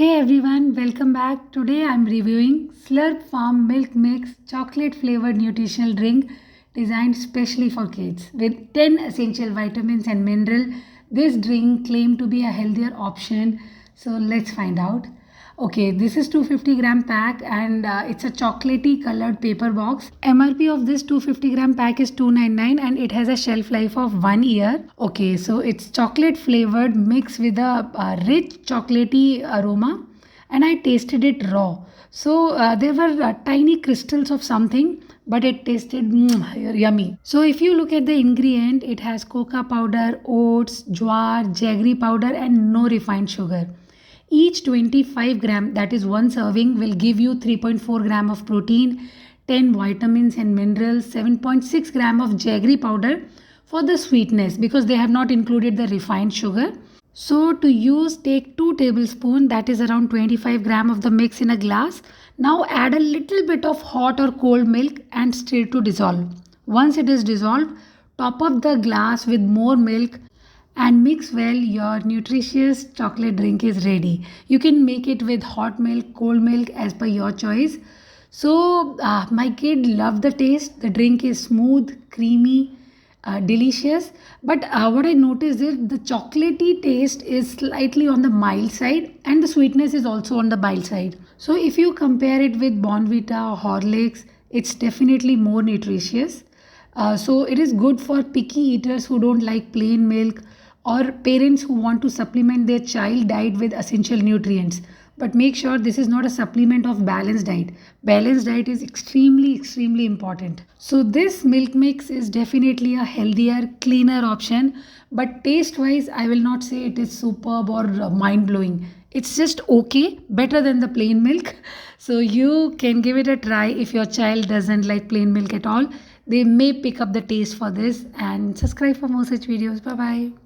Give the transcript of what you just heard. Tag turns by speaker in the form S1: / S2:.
S1: Hey everyone, welcome back. Today I'm reviewing Slurrp Farm Milk Mix chocolate flavored nutritional drink designed specially for kids with 10 essential vitamins and mineral. This drink claimed to be a healthier option. So let's find out. Okay, this is 250-gram pack and it's a chocolatey colored paper box. MRP of this 250-gram pack is 299 and it has a shelf life of 1 year. Okay, so it's chocolate flavored mixed with a rich chocolatey aroma and I tasted it raw. So there were tiny crystals of something, but it tasted yummy. So if you look at the ingredient, it has cocoa powder, oats, jowar, jaggery powder and no refined sugar. Each 25 gram, that is one serving, will give you 3.4 gram of protein, 10 vitamins and minerals, 7.6 gram of jaggery powder for the sweetness because they have not included the refined sugar. So to use, take 2 tablespoons, that is around 25 gram of the mix in a glass. Now add a little bit of hot or cold milk and stir to dissolve. Once it is dissolved, top up the glass with more milk and mix well. Your nutritious chocolate drink is ready. You can make it with hot milk, cold milk as per your choice. So my kid loved the taste. The drink is smooth, creamy, delicious. But what I noticed is the chocolatey taste is slightly on the mild side and the sweetness is also on the mild side. So if you compare it with Bonvita or Horlicks, it's definitely more nutritious. So it is good for picky eaters who don't like plain milk or parents who want to supplement their child diet with essential nutrients. But make sure this is not a supplement of balanced diet. Balanced diet is extremely important. So this milk mix is definitely a healthier, cleaner option. But taste wise, I will not say it is superb or mind blowing. It's just okay, better than the plain milk. So you can give it a try if your child doesn't like plain milk at all. They may pick up the taste for this and subscribe for more such videos. Bye bye.